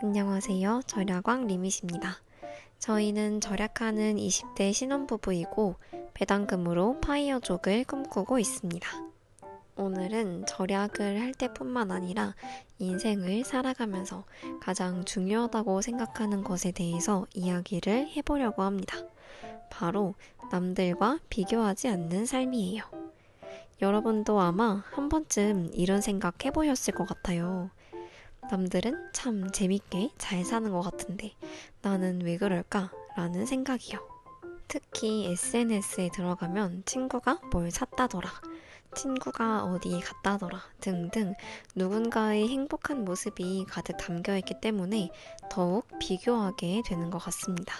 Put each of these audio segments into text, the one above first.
안녕하세요. 절약왕 리밋입니다. 저희는 절약하는 20대 신혼부부이고 배당금으로 파이어족을 꿈꾸고 있습니다. 오늘은 절약을 할 때뿐만 아니라 인생을 살아가면서 가장 중요하다고 생각하는 것에 대해서 이야기를 해보려고 합니다. 바로 남들과 비교하지 않는 삶이에요. 여러분도 아마 한 번쯤 이런 생각 해보셨을 것 같아요. 남들은 참 재밌게 잘 사는 것 같은데 나는 왜 그럴까? 라는 생각이요. 특히 SNS에 들어가면 친구가 뭘 샀다더라, 친구가 어디에 갔다더라 등등 누군가의 행복한 모습이 가득 담겨있기 때문에 더욱 비교하게 되는 것 같습니다.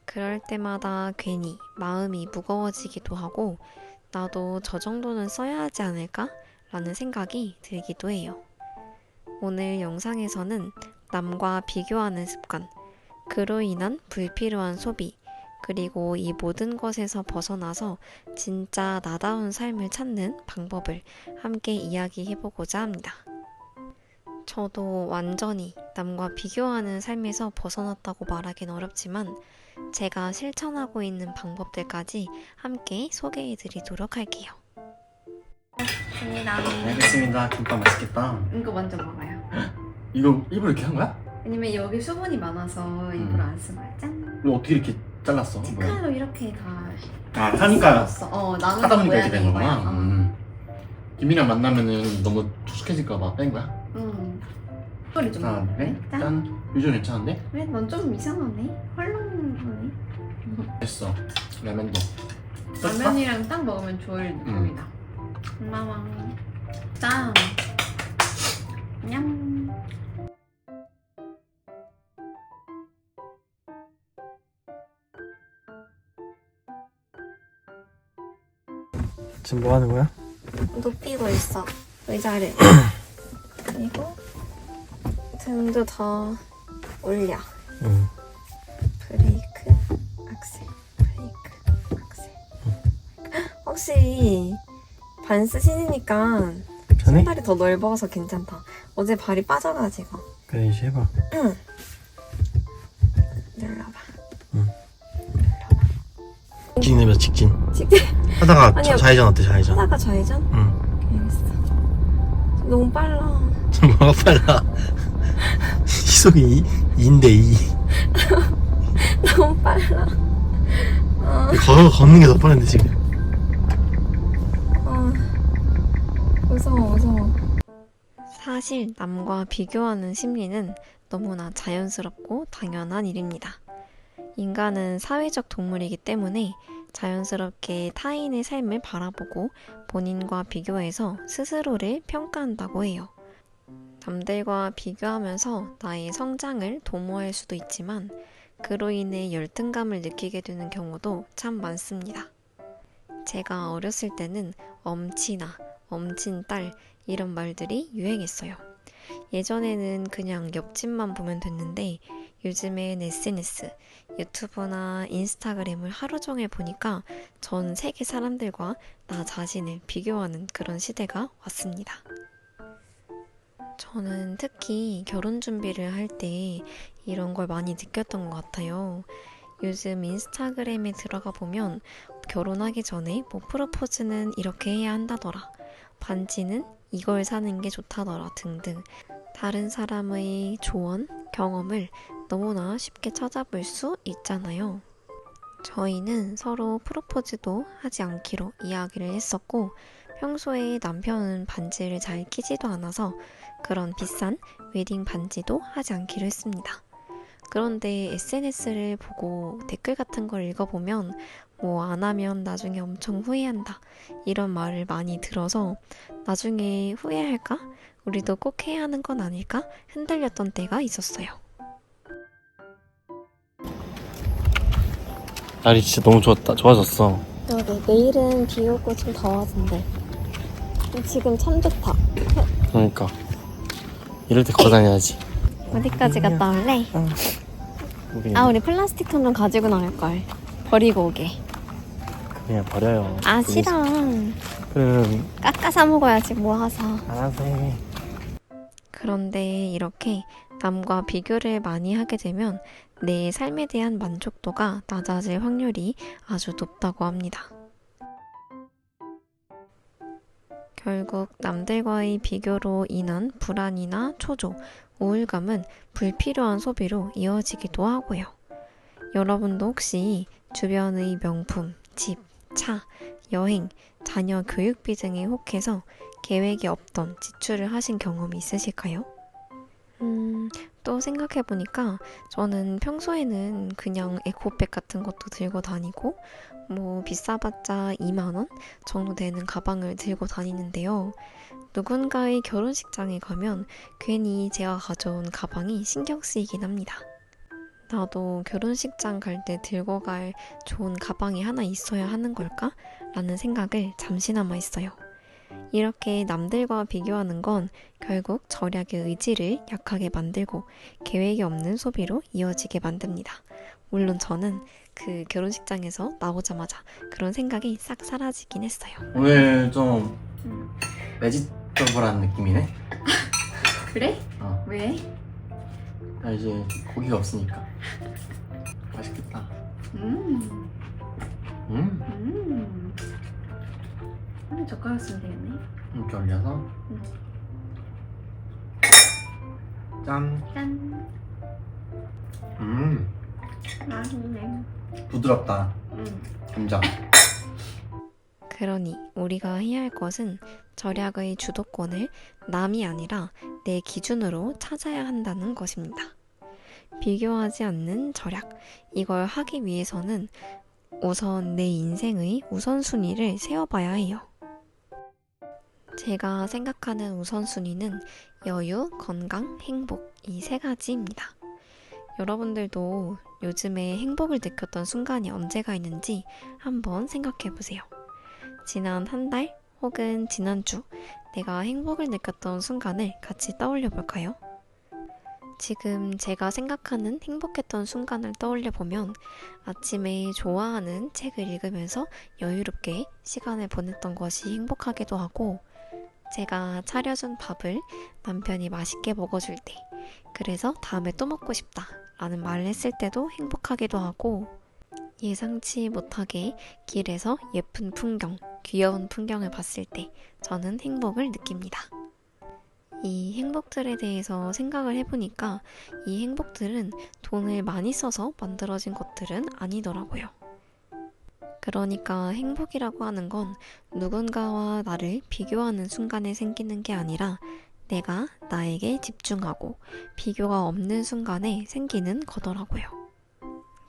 그럴 때마다 괜히 마음이 무거워지기도 하고 나도 저 정도는 써야 하지 않을까? 라는 생각이 들기도 해요. 오늘 영상에서는 남과 비교하는 습관, 그로 인한 불필요한 소비, 그리고 이 모든 것에서 벗어나서 진짜 나다운 삶을 찾는 방법을 함께 이야기해보고자 합니다. 저도 완전히 남과 비교하는 삶에서 벗어났다고 말하긴 어렵지만 제가 실천하고 있는 방법들까지 함께 소개해드리도록 할게요. 좋습니다. 알겠습니다. 김밥 맛있겠다. 이거 먼저 먹어요. 이거 일부러 이렇게 한 거야? 왜냐면 여기 수분이 많아서 일부러 안 쓴 거야. 짠. 이거 어떻게 이렇게 잘랐어? 뭐야? 칼로 이렇게 다 하니까 나는 하다 보니까 이렇게 된 모양인 거구나. 김이랑 만나면은 너무 촉촉해질까봐 뺀 거야? 소리 좀 하나, 먹을래? 둘, 짠. 요즘 괜찮은데? 왜? 넌 좀 이상하네? 헐렁하네? 됐어. 라면도. 라면이랑 딱 먹으면 좋을 느낌이다. 고마워. 짠. 냠. 지금 뭐 하는 거야? 눕히고 있어. 의자를. 그리고 등도 더 올려. 브레이크, 악셀, 브레이크, 악셀. 확실히 반스 신으니까 편해? 신발이 더 넓어서 괜찮다. 어제 발이 빠져가지고. 그래 이제 해봐. 응. 눌러봐. 직진 해봐 직진. 직진. 하다가 아니요. 좌회전 어때 좌회전? 하다가 좌회전? 응. 알겠어. 너무 빨라. 뭐가 빨라. 시속이 2인데 2. 너무 빨라. 걷는 게 더 빠른데 지금. 무서워. 사실 남과 비교하는 심리는 너무나 자연스럽고 당연한 일입니다. 인간은 사회적 동물이기 때문에 자연스럽게 타인의 삶을 바라보고 본인과 비교해서 스스로를 평가한다고 해요. 남들과 비교하면서 나의 성장을 도모할 수도 있지만 그로 인해 열등감을 느끼게 되는 경우도 참 많습니다. 제가 어렸을 때는 엄치나 엄친딸 이런 말들이 유행했어요. 예전에는 그냥 옆집만 보면 됐는데 요즘엔 SNS, 유튜브나 인스타그램을 하루 종일 보니까 전 세계 사람들과 나 자신을 비교하는 그런 시대가 왔습니다. 저는 특히 결혼 준비를 할 때 이런 걸 많이 느꼈던 것 같아요. 요즘 인스타그램에 들어가 보면 결혼하기 전에 뭐 프로포즈는 이렇게 해야 한다더라, 반지는 이걸 사는 게 좋다더라 등등 다른 사람의 조언, 경험을 너무나 쉽게 찾아볼 수 있잖아요. 저희는 서로 프로포즈도 하지 않기로 이야기를 했었고 평소에 남편은 반지를 잘 끼지도 않아서 그런 비싼 웨딩 반지도 하지 않기로 했습니다. 그런데 SNS를 보고 댓글 같은 걸 읽어보면 뭐 안 하면 나중에 엄청 후회한다 이런 말을 많이 들어서 나중에 후회할까? 우리도 꼭 해야 하는 건 아닐까? 흔들렸던 때가 있었어요. 날이 진짜 너무 좋아졌어. 그러게 내일은 비 오고 좀 더워진대. 지금 참 좋다. 그러니까 이럴 때 걸어 다녀야지. 어디까지 갔다 올래? 우리 플라스틱 통 좀 가지고 나갈걸. 버리고 오게. 그냥 버려요. 아 싫어. 그럼 깎아 사 먹어야지 모아서. 알아서 해. 그런데 이렇게 남과 비교를 많이 하게 되면 내 삶에 대한 만족도가 낮아질 확률이 아주 높다고 합니다. 결국 남들과의 비교로 인한 불안이나 초조, 우울감은 불필요한 소비로 이어지기도 하고요. 여러분도 혹시 주변의 명품, 집, 차, 여행, 자녀 교육비 등에 혹해서 계획이 없던 지출을 하신 경험이 있으실까요? 또 생각해보니까 저는 평소에는 그냥 에코백 같은 것도 들고 다니고 뭐 비싸봤자 2만 원 정도 되는 가방을 들고 다니는데요. 누군가의 결혼식장에 가면 괜히 제가 가져온 가방이 신경 쓰이긴 합니다. 나도 결혼식장 갈 때 들고 갈 좋은 가방이 하나 있어야 하는 걸까? 라는 생각을 잠시나마 했어요. 이렇게 남들과 비교하는 건 결국 절약의 의지를 약하게 만들고 계획이 없는 소비로 이어지게 만듭니다. 물론 저는 그 결혼식장에서 나오자마자 그런 생각이 싹 사라지긴 했어요. 오늘 좀 베지터블한 느낌이네? 그래? 왜? 이제 고기가 없으니까 맛있겠다. 젓가락 쓰면 되겠네. 이렇게 올려서 짠. 짠. 맛있네. 부드럽다. 감자. 그러니 우리가 해야 할 것은 절약의 주도권을 남이 아니라 내 기준으로 찾아야 한다는 것입니다. 비교하지 않는 절약. 이걸 하기 위해서는 우선 내 인생의 우선순위를 세워봐야 해요. 제가 생각하는 우선순위는 여유, 건강, 행복 이 세 가지입니다. 여러분들도 요즘에 행복을 느꼈던 순간이 언제가 있는지 한번 생각해 보세요. 지난 한 달 혹은 지난주 내가 행복을 느꼈던 순간을 같이 떠올려 볼까요? 지금 제가 생각하는 행복했던 순간을 떠올려 보면 아침에 좋아하는 책을 읽으면서 여유롭게 시간을 보냈던 것이 행복하기도 하고 제가 차려준 밥을 남편이 맛있게 먹어줄 때 그래서 다음에 또 먹고 싶다 라는 말을 했을 때도 행복하기도 하고 예상치 못하게 길에서 예쁜 풍경, 귀여운 풍경을 봤을 때 저는 행복을 느낍니다. 이 행복들에 대해서 생각을 해보니까 이 행복들은 돈을 많이 써서 만들어진 것들은 아니더라고요. 그러니까 행복이라고 하는 건 누군가와 나를 비교하는 순간에 생기는 게 아니라 내가 나에게 집중하고 비교가 없는 순간에 생기는 거더라고요.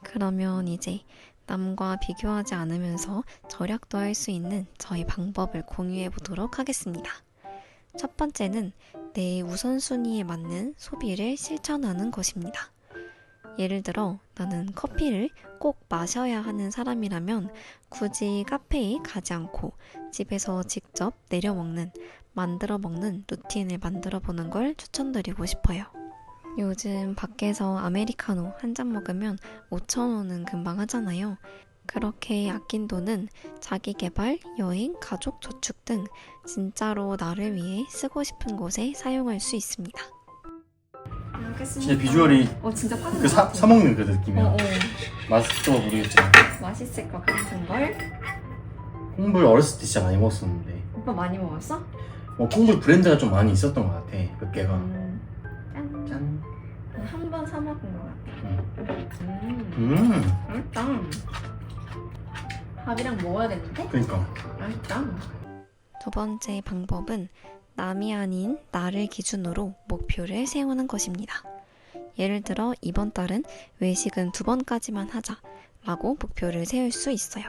그러면 이제 남과 비교하지 않으면서 절약도 할 수 있는 저의 방법을 공유해 보도록 하겠습니다. 첫 번째는 내 우선순위에 맞는 소비를 실천하는 것입니다. 예를 들어 나는 커피를 꼭 마셔야 하는 사람이라면 굳이 카페에 가지 않고 집에서 직접 내려 먹는, 만들어 먹는 루틴을 만들어 보는 걸 추천드리고 싶어요. 요즘 밖에서 아메리카노 한 잔 먹으면 5,000원은 금방 하잖아요. 그렇게 아낀 돈은 자기 개발, 여행, 가족 저축 등 진짜로 나를 위해 쓰고 싶은 곳에 사용할 수 있습니다. 진짜 비주얼이 진짜 파는 그 사 먹는 그 느낌이야. 맛있어 모르겠지만 맛있을 것 같은 걸. 콩불 어렸을 때 진짜 많이 먹었었는데 오빠 많이 먹었어? 콩불 브랜드가 좀 많이 있었던 것 같아. 몇 개가. 짠. 한 번 사 먹은 것 같아. 맛있다. 밥이랑 먹어야 되는데? 그러니까. 맛있다. 두 번째 방법은 남이 아닌 나를 기준으로 목표를 세우는 것입니다. 예를 들어 이번 달은 외식은 2번까지만 하자 라고 목표를 세울 수 있어요.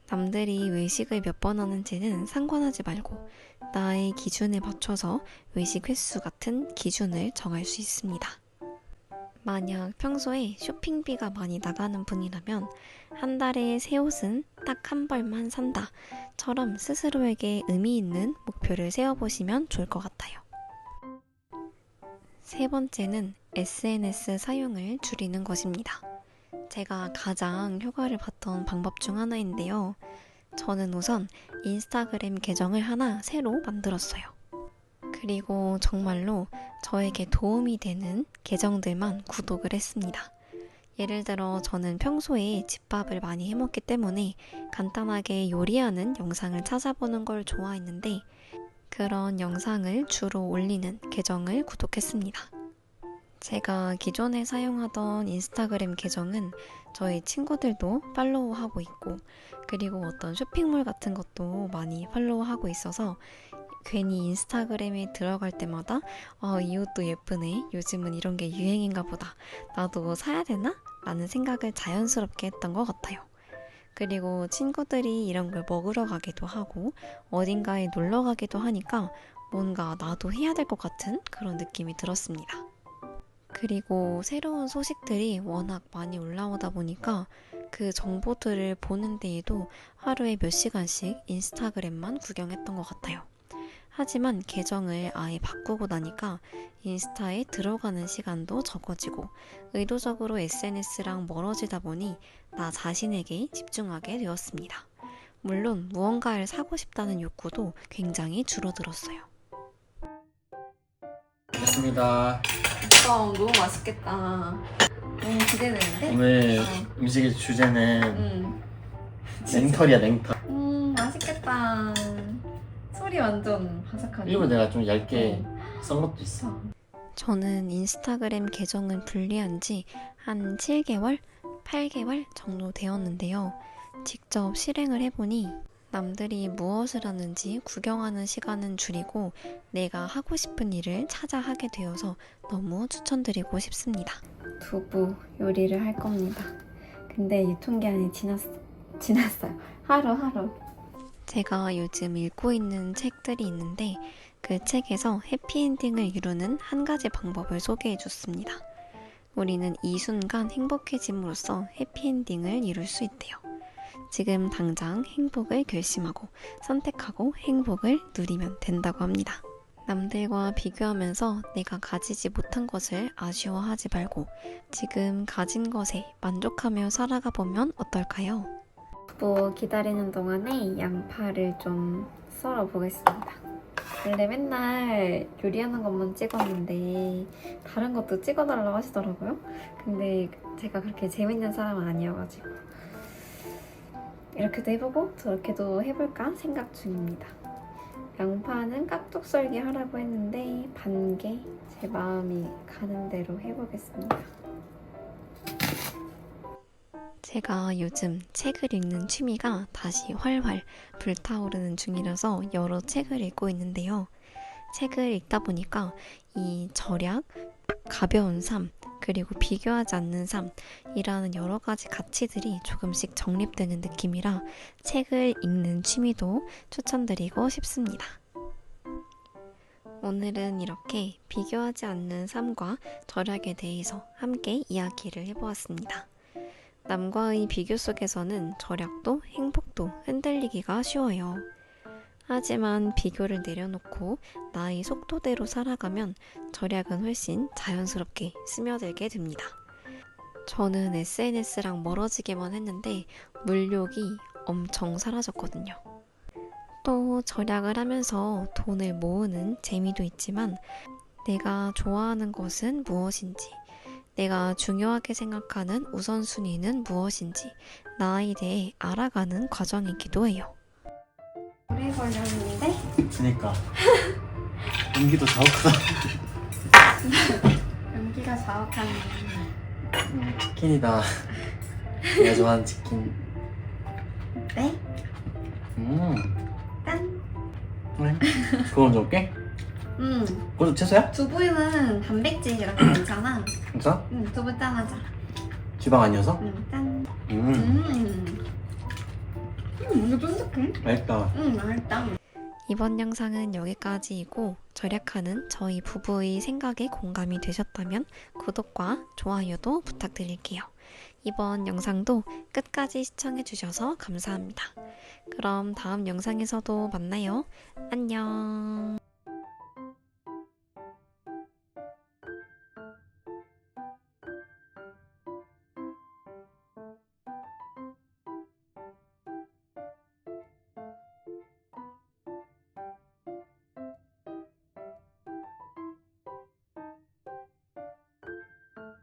남들이 외식을 몇 번 하는지는 상관하지 말고 나의 기준에 맞춰서 외식 횟수 같은 기준을 정할 수 있습니다. 만약 평소에 쇼핑비가 많이 나가는 분이라면 한 달에 새 옷은 딱 한 벌만 산다 처럼 스스로에게 의미 있는 목표를 세워보시면 좋을 것 같아요. 세 번째는 SNS 사용을 줄이는 것입니다. 제가 가장 효과를 봤던 방법 중 하나인데요. 저는 우선 인스타그램 계정을 하나 새로 만들었어요. 그리고 정말로 저에게 도움이 되는 계정들만 구독을 했습니다. 예를 들어 저는 평소에 집밥을 많이 해먹기 때문에 간단하게 요리하는 영상을 찾아보는 걸 좋아했는데 그런 영상을 주로 올리는 계정을 구독했습니다. 제가 기존에 사용하던 인스타그램 계정은 저희 친구들도 팔로우하고 있고 그리고 어떤 쇼핑몰 같은 것도 많이 팔로우하고 있어서 괜히 인스타그램에 들어갈 때마다 이 옷도 예쁘네. 요즘은 이런 게 유행인가 보다. 나도 사야 되나? 라는 생각을 자연스럽게 했던 것 같아요. 그리고 친구들이 이런 걸 먹으러 가기도 하고 어딘가에 놀러 가기도 하니까 뭔가 나도 해야 될 것 같은 그런 느낌이 들었습니다. 그리고 새로운 소식들이 워낙 많이 올라오다 보니까 그 정보들을 보는 데에도 하루에 몇 시간씩 인스타그램만 구경했던 것 같아요. 하지만 계정을 아예 바꾸고 나니까 인스타에 들어가는 시간도 적어지고 의도적으로 SNS랑 멀어지다 보니 나 자신에게 집중하게 되었습니다. 물론 무언가를 사고 싶다는 욕구도 굉장히 줄어들었어요. 알겠습니다. 너무 맛있겠다. 너무 기대되는데? 오늘 음식의 주제는 냉털이야, 냉털. 맛있겠다. 소리 완전 바삭하네. 일부러 내가 좀 얇게 썬 것도 있어. 저는 인스타그램 계정을 분리한 지 한 7개월, 8개월 정도 되었는데요. 직접 실행을 해보니 남들이 무엇을 하는지 구경하는 시간은 줄이고 내가 하고 싶은 일을 찾아 하게 되어서 너무 추천드리고 싶습니다. 두부 요리를 할 겁니다. 근데 유통기한이 지났어요. 하루. 제가 요즘 읽고 있는 책들이 있는데 그 책에서 해피엔딩을 이루는 한 가지 방법을 소개해 줬습니다. 우리는 이 순간 행복해짐으로써 해피엔딩을 이룰 수 있대요. 지금 당장 행복을 결심하고 선택하고 행복을 누리면 된다고 합니다. 남들과 비교하면서 내가 가지지 못한 것을 아쉬워하지 말고 지금 가진 것에 만족하며 살아가 보면 어떨까요? 기다리는 동안에 양파를 좀 썰어 보겠습니다. 원래 맨날 요리하는 것만 찍었는데 다른 것도 찍어달라고 하시더라고요. 근데 제가 그렇게 재밌는 사람은 아니어가지고 이렇게도 해보고 저렇게도 해볼까 생각 중입니다. 양파는 깍둑 썰기 하라고 했는데 반개 제 마음이 가는 대로 해보겠습니다. 제가 요즘 책을 읽는 취미가 다시 활활 불타오르는 중이라서 여러 책을 읽고 있는데요. 책을 읽다 보니까 이 절약, 가벼운 삶, 그리고 비교하지 않는 삶이라는 여러 가지 가치들이 조금씩 정립되는 느낌이라 책을 읽는 취미도 추천드리고 싶습니다. 오늘은 이렇게 비교하지 않는 삶과 절약에 대해서 함께 이야기를 해보았습니다. 남과의 비교 속에서는 절약도 행복도 흔들리기가 쉬워요. 하지만 비교를 내려놓고 나의 속도대로 살아가면 절약은 훨씬 자연스럽게 스며들게 됩니다. 저는 SNS랑 멀어지기만 했는데 물욕이 엄청 사라졌거든요. 또 절약을 하면서 돈을 모으는 재미도 있지만 내가 좋아하는 것은 무엇인지 내가 중요하게 생각하는 우선순위는 무엇인지 나에 대해 알아가는 과정이기도 해요. 오래 걸렸는데? 그니까 연기도 자욱하다. 연기가 자욱하네. 치킨이다. 내가 좋아하는 치킨. 네? 짠! 그래? 그거 먼저 올게? 그것도 채소야? 두부는 단백질이라서 괜찮아. 진짜? 두부 짠하자. 지방 아니어서? 짠. 이거 쫀득해? 맛있다. 맛있다. 이번 영상은 여기까지이고 절약하는 저희 부부의 생각에 공감이 되셨다면 구독과 좋아요도 부탁드릴게요. 이번 영상도 끝까지 시청해주셔서 감사합니다. 그럼 다음 영상에서도 만나요. 안녕.